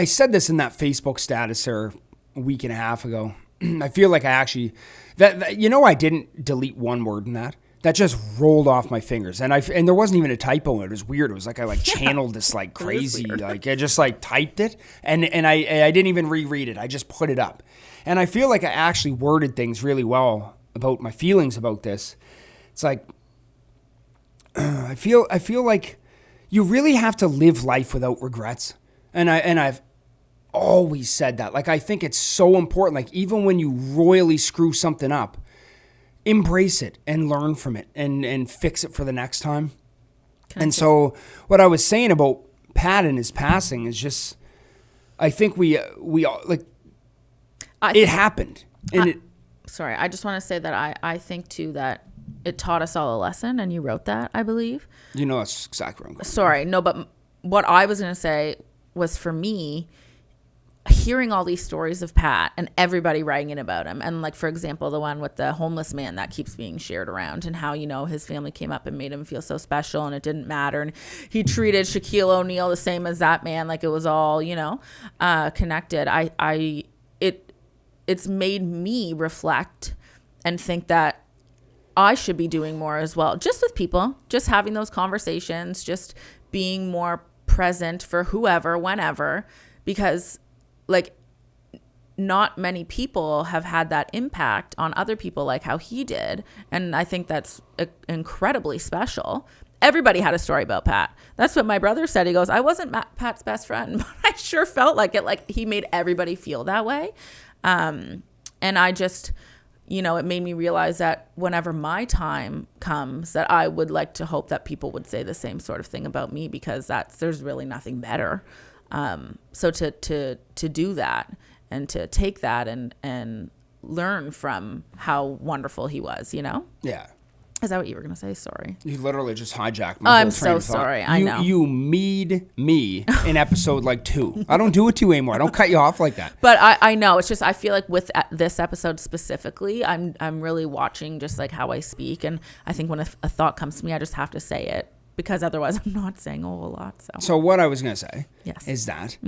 said this in that Facebook status there a week and a half ago. I feel like I actually I didn't delete one word in that. That just rolled off my fingers, and there wasn't even a typo in it. It was weird. It was like I channeled this like crazy, like I just like typed it, and I didn't even reread it. I just put it up, and I feel like I actually worded things really well about my feelings about this. It's like I feel like you really have to live life without regrets, and I've always said that. Like, I think it's so important. Like, even when you royally screw something up, embrace it and learn from it and fix it for the next time. And so what I was saying about Pat and his passing is just, I think we all, like, it happened. And
sorry, I just want to say that I think too that it taught us all a lesson, and you wrote that, I believe.
That's exactly what I'm going.
Sorry, no, but what I was going to say was, for me, hearing all these stories of Pat and everybody writing in about him, and like, for example, the one with the homeless man that keeps being shared around, and how, his family came up and made him feel so special, and it didn't matter, and he treated Shaquille O'Neal the same as that man, like it was all connected. It's made me reflect and think that I should be doing more as well, just with people, just having those conversations, just being more present for whoever, whenever, because like, not many people have had that impact on other people like how he did. And I think that's incredibly special. Everybody had a story about Pat. That's what my brother said. He goes, I wasn't Pat's best friend, but I sure felt like it. Like, he made everybody feel that way. And I just, it made me realize that whenever my time comes, that I would like to hope that people would say the same sort of thing about me, because there's really nothing better. So to do that and to take that and learn from how wonderful he was,
Yeah.
Is that what you were going to say? Sorry.
You literally just hijacked my whole
I'm
train
so
of thought.
sorry. I know.
You mead me in episode 2. I don't do it 2 anymore. I don't cut you off like that.
But I know, it's just, I feel like with this episode specifically, I'm really watching just like how I speak. And I think when a thought comes to me, I just have to say it, because otherwise I'm not saying a whole lot.
So what I was going to say is that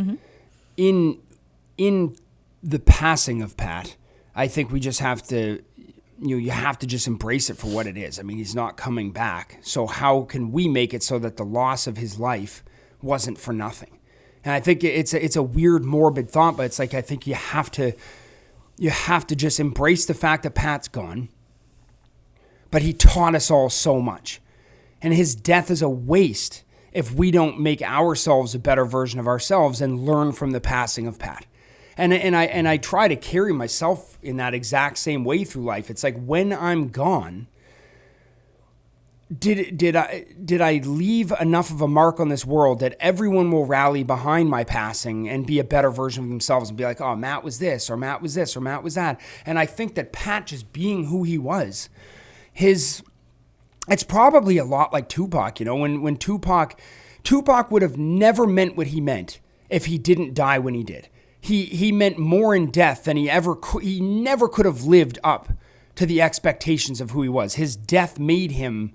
in the passing of Pat, I think we just have to, you have to just embrace it for what it is. I mean, he's not coming back. So how can we make it so that the loss of his life wasn't for nothing? And I think it's a weird, morbid thought, but it's like, I think you have to just embrace the fact that Pat's gone, but he taught us all so much. And his death is a waste if we don't make ourselves a better version of ourselves and learn from the passing of Pat. And I try to carry myself in that exact same way through life. It's like, when I'm gone, did I leave enough of a mark on this world that everyone will rally behind my passing and be a better version of themselves and be like, oh, Matt was this, or Matt was this, or Matt was that. And I think that Pat, just being who he was, it's probably a lot like Tupac. When Tupac would have never meant what he meant if he didn't die when he did. He meant more in death than he never could have lived up to the expectations of who he was. His death made him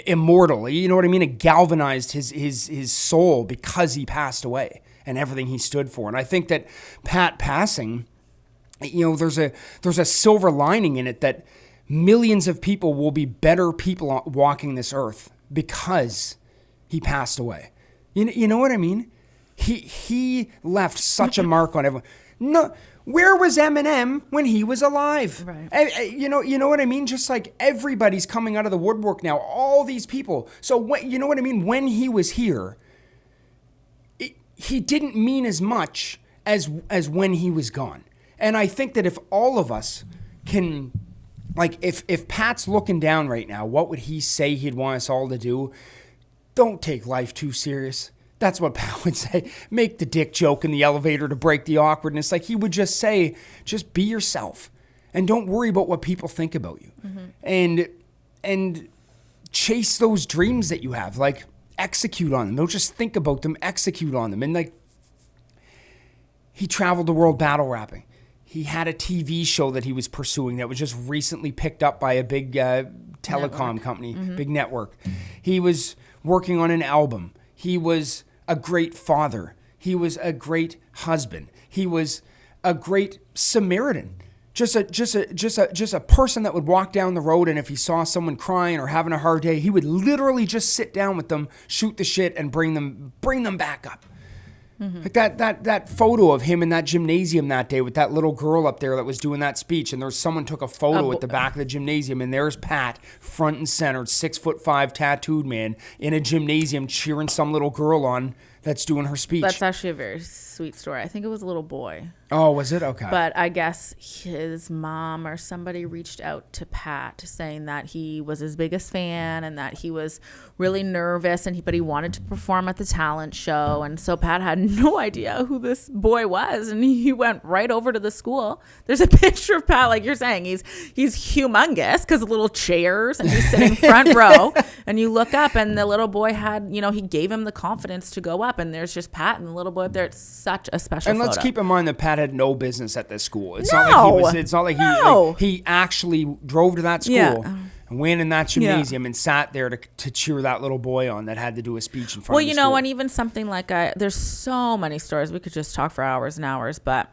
immortal. You know what I mean? It galvanized his soul because he passed away and everything he stood for. And I think that Pat passing there's a silver lining in it that millions of people will be better people walking this earth because he passed away. You know what I mean? He left such a mark on everyone. No, where was Eminem when he was alive?
Right.
You know what I mean? Just like everybody's coming out of the woodwork now, all these people. So you know what I mean? When he was here, he didn't mean as much as when he was gone. And I think that if all of us can, like, if Pat's looking down right now, what would he say he'd want us all to do? Don't take life too serious. That's what Pat would say. Make the dick joke in the elevator to break the awkwardness. Like, he would just say, just be yourself and don't worry about what people think about you. Mm-hmm. And chase those dreams that you have. Like, execute on them. Don't just think about them, execute on them. And like, he traveled the world battle rapping. He had a TV show that he was pursuing that was just recently picked up by a big telecom company, big network. He was working on an album. He was a great father. He was a great husband. He was a great Samaritan. Just a person that would walk down the road, and if he saw someone crying or having a hard day, he would literally just sit down with them, shoot the shit, and bring them back up. Mm-hmm. Like that photo of him in that gymnasium that day with that little girl up there that was doing that speech, and someone took a photo at the back of the gymnasium, and there's Pat, front and center, 6'5" tattooed man in a gymnasium cheering some little girl on that's doing her speech.
That's actually a very sweet story. I think it was a little boy.
Oh, was it? Okay.
But I guess his mom or somebody reached out to Pat saying that he was his biggest fan and that he was really nervous, but he wanted to perform at the talent show. And so Pat had no idea who this boy was, and he went right over to the school. There's a picture of Pat, like you're saying. He's humongous because of little chairs, and he's sitting front row. And you look up, and the little boy had, he gave him the confidence to go up, and there's just Pat and the little boy up there. It's such a special
photo. And let's keep in mind that Pat had no business at this school. It's not like he actually drove to that school and went in that gymnasium and sat there to cheer that little boy on that had to do a speech in front of the school.
And even something like there's so many stories. We could just talk for hours and hours, but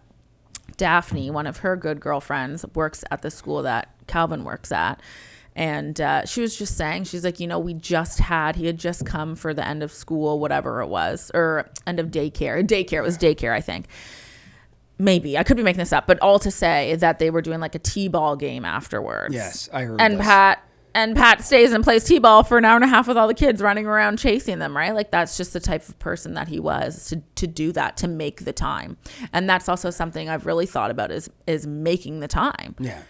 Daphne, one of her good girlfriends, works at the school that Calvin works at. And she was just saying, she's like, he had just come for the end of school, whatever it was, or end of daycare. It was daycare, I think. Maybe. I could be making this up, but all to say that they were doing like a t-ball game afterwards.
Yes, I heard
and
this.
Pat stays and plays t-ball for an hour and a half with all the kids running around chasing them, right? Like, that's just the type of person that he was, to do that, to make the time. And that's also something I've really thought about is making the time.
Yeah.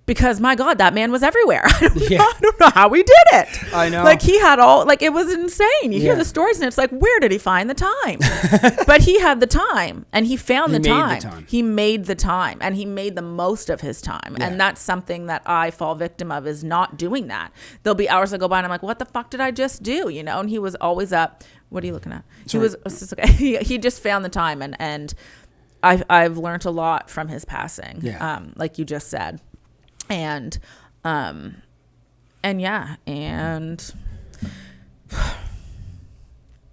Because, my God, that man was everywhere. I don't know how he did it.
I know.
Like, he had it was insane. You hear the stories, and it's like, where did he find the time? But he had the time, and he found the time. He made the time, and he made the most of his time. Yeah. And that's something that I fall victim of, is not doing that. There'll be hours that go by, and I'm like, what the fuck did I just do? And he was always up. What are you looking at?
Sorry.
He just found the time, and I've learned a lot from his passing, like you just said. And the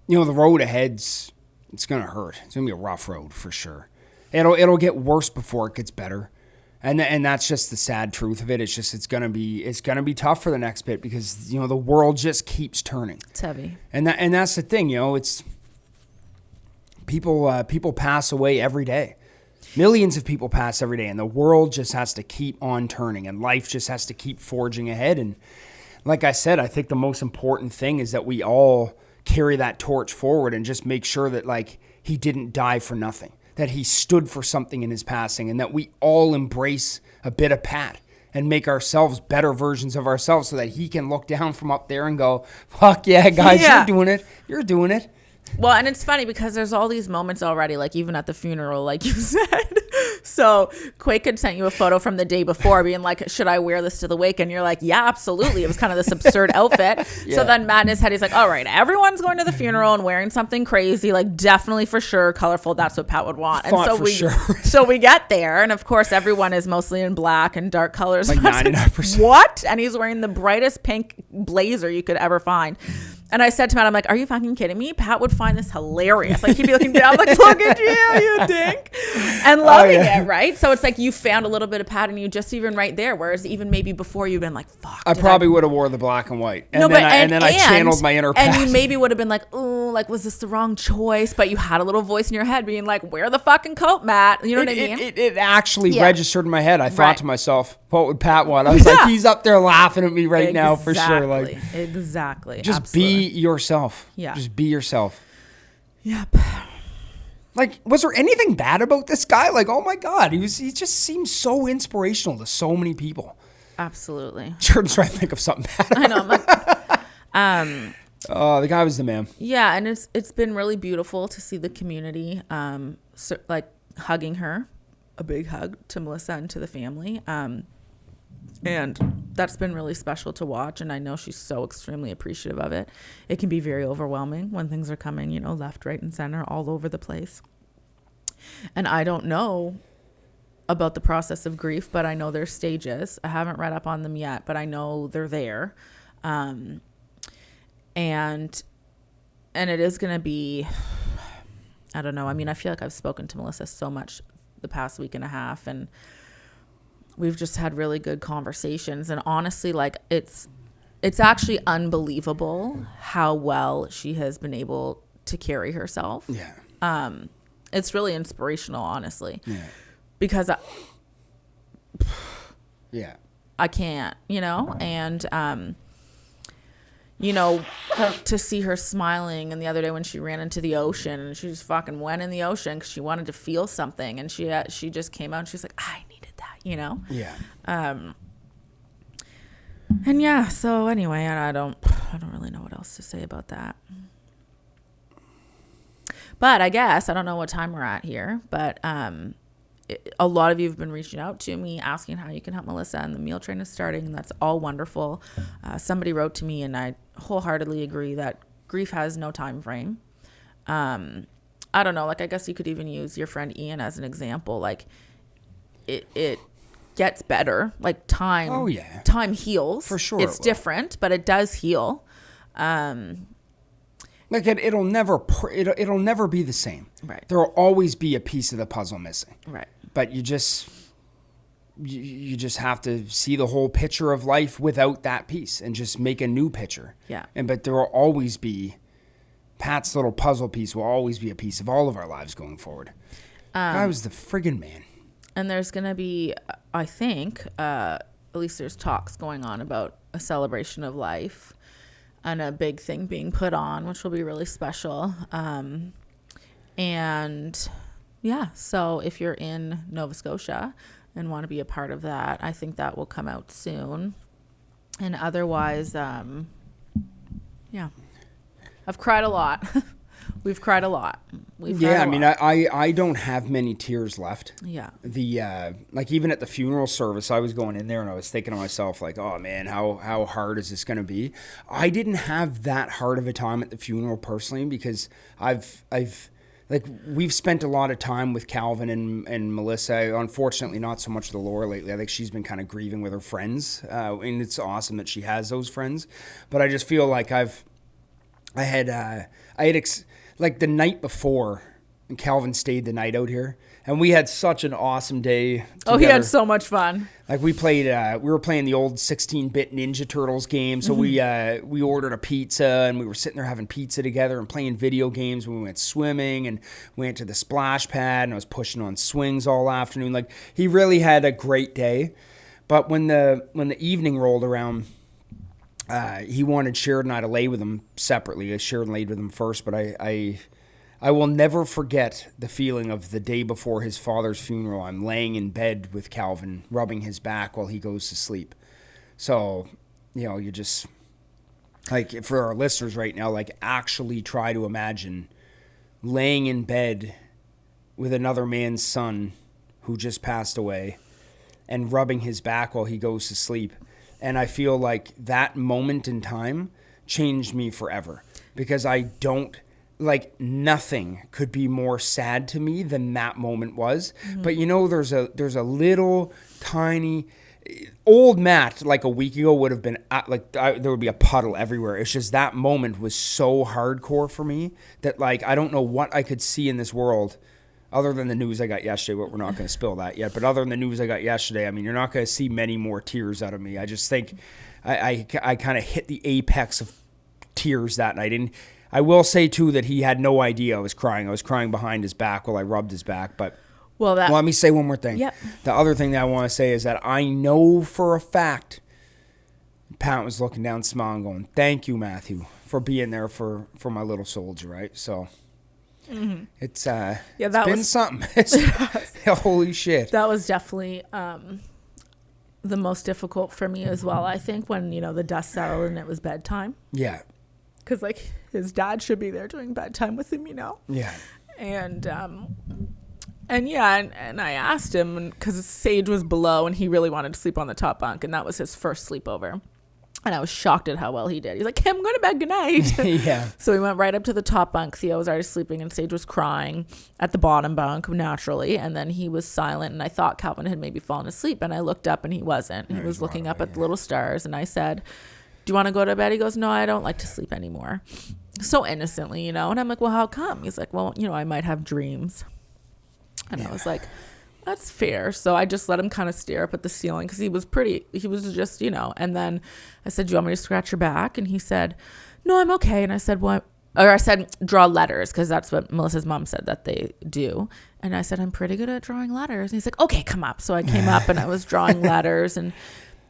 road ahead's, it's gonna hurt. It's gonna be a rough road for sure. It'll get worse before it gets better, and that's just the sad truth of it. It's gonna be tough for the next bit, because the world just keeps turning.
It's heavy,
and that's the thing. It's people pass away every day. Millions of people pass every day, and the world just has to keep on turning, and life just has to keep forging ahead. And like I said, I think the most important thing is that we all carry that torch forward and just make sure that, like, he didn't die for nothing, that he stood for something in his passing, and that we all embrace a bit of Pat and make ourselves better versions of ourselves, so that he can look down from up there and go, fuck yeah, guys, You're doing it.
Well, and it's funny because there's all these moments already, like even at the funeral, like you said. So Quake had sent you a photo from the day before being like, should I wear this to the wake? And you're like, yeah, absolutely. It was kind of this absurd outfit. Yeah. So then Matt in his head, he's like, all right, everyone's going to the funeral and wearing something crazy, like definitely for sure, colorful. That's what Pat would want. And so we get there. And of course, everyone is mostly in black and dark colors.
Like 99%.
What? And he's wearing the brightest pink blazer you could ever find. And I said to Matt, I'm like, are you fucking kidding me? Pat would find this hilarious. Like, he'd be looking down, like, look at you dink. And loving it, right? So it's like you found a little bit of Pat in you just even right there. Whereas even maybe before you'd been like, fuck.
I probably would have wore the black and white. And then I channeled my inner Pat.
And you maybe would have been like, ooh, like, was this the wrong choice? But you had a little voice in your head being like, wear the fucking coat, Matt. You know what I mean?
It actually registered in my head. I thought to myself, what would Pat want? I was like, he's up there laughing at me right now for sure. Like,
exactly.
Just be yourself.
Yeah.
Just be yourself.
Yep.
Like, was there anything bad about this guy? Like, oh my God, he just seems so inspirational to so many people.
Absolutely.
Jordan's trying to think of something bad.
I know. I'm like,
the guy was the man.
Yeah, and it's been really beautiful to see the community, like hugging her, a big hug to Melissa and to the family. And that's been really special to watch. And I know she's so extremely appreciative of it. It can be very overwhelming when things are coming, you know, left, right, and center all over the place. And I don't know about the process of grief, but I know there's stages. I haven't read up on them yet, but I know they're there. And it is going to be, I don't know. I mean, I feel like I've spoken to Melissa so much the past week and a half, and we've just had really good conversations. And honestly, like, it's actually unbelievable how well she has been able to carry herself.
Yeah.
It's really inspirational, honestly.
Yeah.
Because
yeah.
I can't, you know, and, you know, to see her smiling, and the other day when she ran into the ocean, and she just fucking went in the ocean because she wanted to feel something, and she just came out and she's like, I needed that, you know?
Yeah.
And yeah, so anyway, I don't really know what else to say about that. But I guess I don't know what time we're at here, but a lot of you have been reaching out to me asking how you can help Melissa, and the meal train is starting, and that's all wonderful. Somebody wrote to me, and I wholeheartedly agree that grief has no time frame. I don't know, like, I guess you could even use your friend Ian as an example. Like, it gets better. Like, time heals.
For sure.
It's different, but it does heal.
Like, it'll never be the same.
Right.
There will always be a piece of the puzzle missing.
Right.
But you just have to see the whole picture of life without that piece and just make a new picture.
Yeah.
But there will always be, Pat's little puzzle piece will always be a piece of all of our lives going forward. Guy was the friggin' man.
And there's going to be, I think, at least there's talks going on about a celebration of life and a big thing being put on, which will be really special. And yeah, so if you're in Nova Scotia and want to be a part of that, I think that will come out soon. And otherwise, yeah, I've cried a lot. We've cried a lot.
I don't have many tears left.
Yeah.
Like, even at the funeral service, I was going in there and I was thinking to myself, like, oh man, how hard is this going to be? I didn't have that hard of a time at the funeral personally, because we've spent a lot of time with Calvin and Melissa. Unfortunately, not so much the Laura lately. I think she's been kind of grieving with her friends, and it's awesome that she has those friends. But I just feel like like the night before, Calvin stayed the night out here, and we had such an awesome day together.
Oh, he had so much fun.
Like, we were playing the old 16-bit Ninja Turtles game, so we ordered a pizza, and we were sitting there having pizza together and playing video games. We went swimming, and we went to the splash pad, and I was pushing on swings all afternoon. Like, he really had a great day. But when the evening rolled around, he wanted Sheridan and I to lay with him separately. Sheridan laid with him first, but I will never forget the feeling of the day before his father's funeral. I'm laying in bed with Calvin, rubbing his back while he goes to sleep. So, you know, you just, like, for our listeners right now, like, actually try to imagine laying in bed with another man's son who just passed away and rubbing his back while he goes to sleep. And I feel like that moment in time changed me forever, because nothing could be more sad to me than that moment was. Mm-hmm. But, you know, there's a little tiny, old Matt, like a week ago, would have been there would be a puddle everywhere. It's just that moment was so hardcore for me that like I don't know what I could see in this world other than the news I got yesterday. But we're not going to spill that yet. But other than the news I got yesterday, I mean, you're not going to see many more tears out of me. I just think I kind of hit the apex of tears that night. And I will say too that he had no idea I was crying. I was crying behind his back while I rubbed his back, but.
Well,
Let me say one more thing.
Yep.
The other thing that I want to say is that I know for a fact Pat was looking down, smiling, going, "Thank you, Matthew, for being there for my little soldier." Right? So it's been something. Holy shit.
That was definitely the most difficult for me as well. I think when the dust settled and it was bedtime.
Yeah.
Because like his dad should be there doing bedtime with him,
Yeah.
And I asked him because Sage was below and he really wanted to sleep on the top bunk, and that was his first sleepover. And I was shocked at how well he did. He's like, "Hey, I'm going to bed, good night."
Yeah.
So we went right up to the top bunk. Theo was already sleeping and Sage was crying at the bottom bunk naturally. And then he was silent and I thought Calvin had maybe fallen asleep, and I looked up and he wasn't. He was looking up at the little stars, and I said, "Do you want to go to bed?" He goes, "No, I don't like to sleep anymore." So innocently, and I'm like, "Well, how come?" He's like, "Well, I might have dreams." And I was like, that's fair. So I just let him kind of stare up at the ceiling because he was just, and then I said, "Do you want me to scratch your back?" And he said, "No, I'm okay." And I said, "What?" Or I said, "Draw letters," because that's what Melissa's mom said that they do. And I said, "I'm pretty good at drawing letters." And he's like, "Okay, come up." So I came up and I was drawing letters, and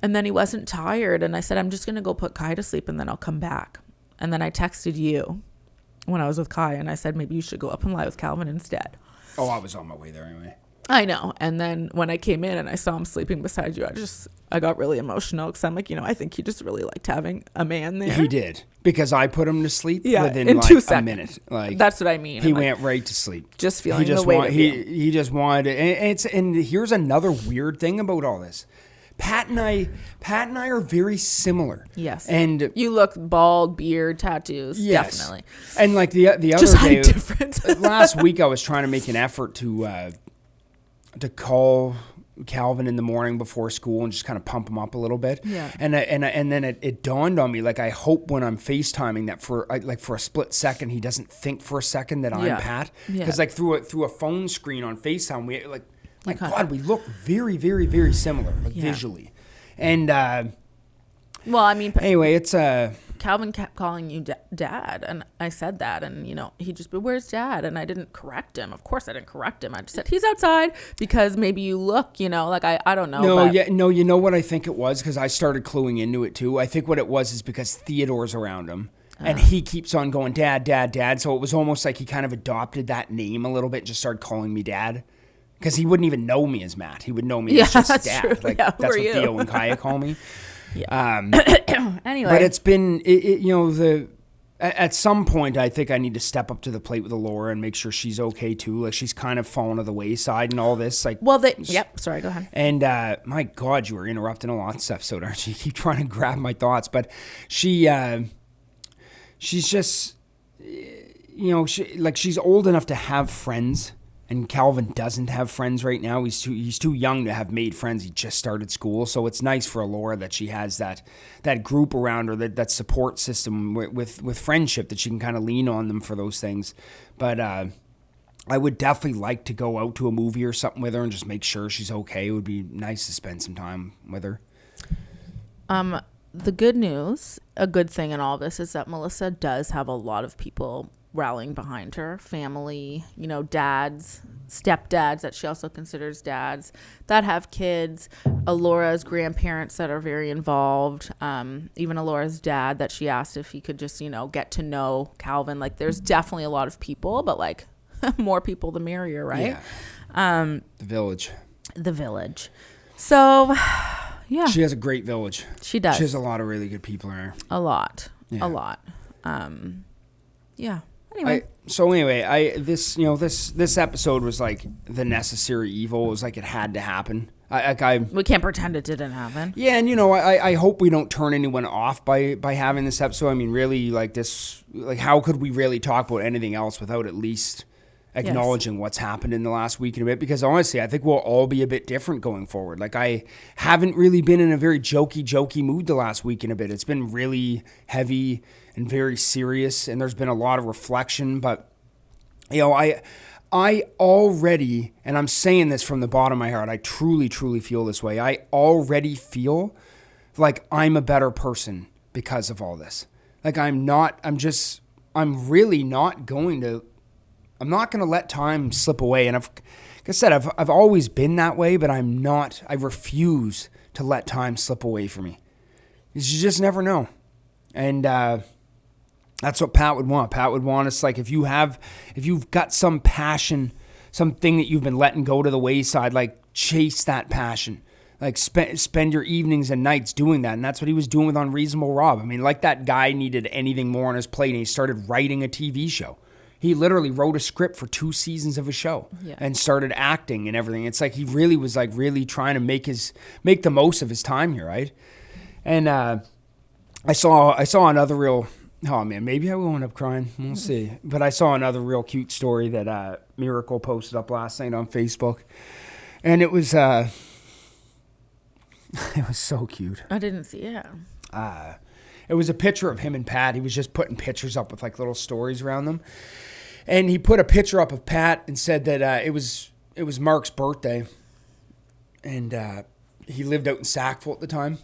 then he wasn't tired. And I said, "I'm just going to go put Kai to sleep and then I'll come back." And then I texted you when I was with Kai and I said, "Maybe you should go up and lie with Calvin instead."
Oh, I was on my way there anyway.
I know. And then when I came in and I saw him sleeping beside you, I got really emotional because I'm like, I think he just really liked having a man there.
He did, because I put him to sleep within
in
like
2 seconds.
a minute. Like
that's what I mean.
He went right to sleep.
Just feeling the weight of him.
He just wanted it. And here's another weird thing about all this. Pat and I are very similar.
Yes.
And
you look bald, beard, tattoos. Yes. Definitely.
And like the other
just
day,
height difference.
last week, I was trying to make an effort to call Calvin in the morning before school and just kind of pump him up a little bit.
Yeah.
And then it dawned on me, like, I hope when I'm FaceTiming that for a split second he doesn't think for a second that I'm Pat. Because like through a phone screen on FaceTime, we like God, we look very, very, very similar, visually. And
well, I mean,
anyway, it's
Calvin kept calling you dad, and I said that, and he just, "But where's dad?" And I didn't correct him. Of course I didn't correct him. I just said, "He's outside," because maybe you look, like I don't know.
No, you know what I think it was? Because I started cluing into it too. I think what it was is because Theodore's around him. And he keeps on going, "Dad, Dad, Dad." So it was almost like he kind of adopted that name a little bit and just started calling me Dad. Because he wouldn't even know me as Matt. He would know me as just
that's
Dad.
True.
Like
yeah,
that's what Theo and Kaya call me.
Yeah. Anyway.
But it's been, at some point, I think I need to step up to the plate with Laura and make sure she's okay too. Like, she's kind of fallen to the wayside and all this. Like,
well, yep. Sorry, go ahead.
And my God, you were interrupting a lot this episode, aren't you? You keep trying to grab my thoughts, but she's just, she's old enough to have friends. And Calvin doesn't have friends right now. He's too young to have made friends. He just started school, so it's nice for Laura that she has that group around her, that support system with friendship, that she can kind of lean on them for those things. But I would definitely like to go out to a movie or something with her and just make sure she's okay. It would be nice to spend some time with her.
The good news, a good thing in all this, is that Melissa does have a lot of people rallying behind her, family, dads, stepdads that she also considers dads that have kids, Alora's grandparents that are very involved, even Alora's dad that she asked if he could just, get to know Calvin. Like, there's definitely a lot of people, but like more people the merrier, right?
Yeah. The village.
So, yeah.
She has a great village.
She does.
She has a lot of really good people in her.
A lot. Yeah. Anyway.
This episode was like the necessary evil. It was like it had to happen.
We can't pretend it didn't happen.
Yeah, and I hope we don't turn anyone off by having this episode. I mean, really, like this, like how could we really talk about anything else without at least acknowledging what's happened in the last week and a bit, because honestly, I think we'll all be a bit different going forward. Like, I haven't really been in a very jokey mood the last week and a bit. It's been really heavy and very serious, and there's been a lot of reflection. But, you know, I already, and I'm saying this from the bottom of my heart, I truly feel this way. I already feel like I'm a better person because of all this. Like, I'm not going to let time slip away. And like I said, I've always been that way, but I refuse to let time slip away from me. Because you just never know. And that's what Pat would want. Pat would want us, like, if you've got some passion, something that you've been letting go to the wayside, like, chase that passion. Like, spend your evenings and nights doing that. And that's what he was doing with Unreasonable Rob. I mean, like, that guy needed anything more on his plate, and he started writing a TV show. He literally wrote a script for 2 seasons of a show and started acting and everything. It's like he really was, like, really trying to make the most of his time here, right? And I saw another real, oh man, maybe I will end up crying. We'll see. But I saw another real cute story that Miracle posted up last night on Facebook, and it was it was so cute.
I didn't see it.
It was a picture of him and Pat. He was just putting pictures up with, like, little stories around them. And he put a picture up of Pat and said that it was Mark's birthday. And he lived out in Sackville at the time.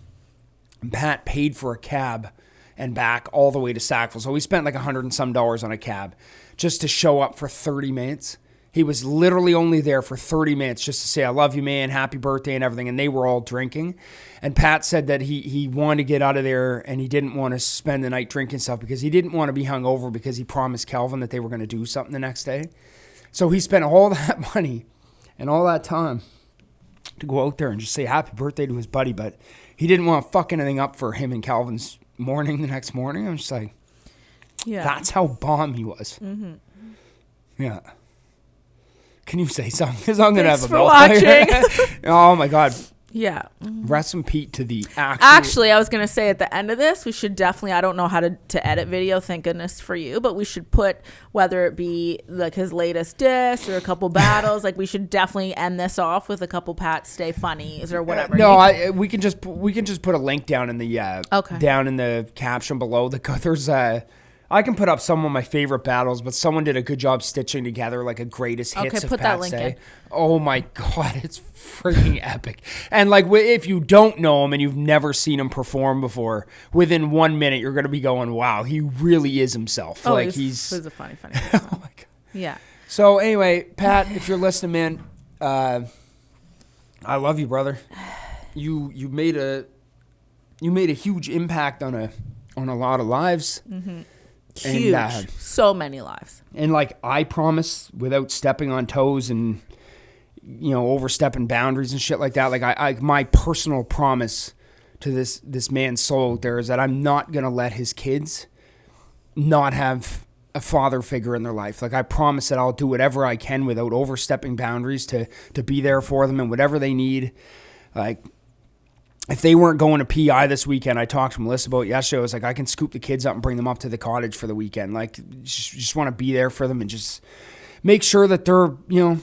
And Pat paid for a cab and back all the way to Sackville. So he spent like $100 and some on a cab just to show up for 30 minutes. He was literally only there for 30 minutes just to say, I love you, man, happy birthday and everything. And they were all drinking. And Pat said that he wanted to get out of there and he didn't want to spend the night drinking stuff because he didn't want to be hungover because he promised Kelvin that they were going to do something the next day. So he spent all that money and all that time to go out there and just say happy birthday to his buddy. But he didn't want to fuck anything up for him and Calvin's morning the next morning. I'm just like, that's how bomb he was. Mm-hmm. Yeah. Can you say something? Because I'm going to have a
watching.
Oh, my God.
Yeah.
Rest in peace to the actual...
Actually, I was going to say at the end of this, we should definitely, I don't know how to edit video, thank goodness for you, but we should put, whether it be like his latest diss or a couple battles, like we should definitely end this off with a couple Pat Stay Funnies or whatever.
We can just put a link down in the caption below. There's I can put up some of my favorite battles, but someone did a good job stitching together like a greatest hits of Pat Stay. Oh my God, it's freaking epic. And like, if you don't know him and you've never seen him perform before, within 1 minute you're going to be going, wow, he really is himself.
Oh, like he's a funny person.
Oh my God.
Yeah.
So anyway, Pat, if you're listening, man, I love you, brother. You made a huge impact on a lot of lives. Mm-hmm.
Huge. And, so many lives.
And like, I promise, without stepping on toes and, you know, overstepping boundaries and shit like that, like I my personal promise to this man's soul out there is that I'm not going to let his kids not have a father figure in their life. Like, I promise that I'll do whatever I can without overstepping boundaries to be there for them and whatever they need. Like, if they weren't going to PI this weekend, I talked to Melissa about it yesterday. I was like, I can scoop the kids up and bring them up to the cottage for the weekend. Like, just want to be there for them and just make sure that they're, you know,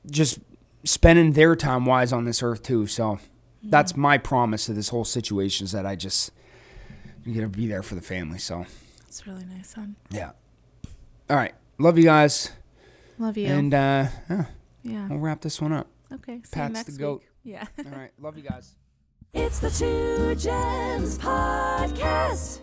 just spending their time wise on this earth too. So that's my promise to this whole situation, is that I'm going to be there for the family. So
it's really nice, son.
Yeah. All right. Love you guys.
Love you.
And yeah, we'll wrap this one up.
Okay. See
Pat's
you next
the goat.
Week. Yeah.
All right. Love you guys.
It's the Two Gems Podcast.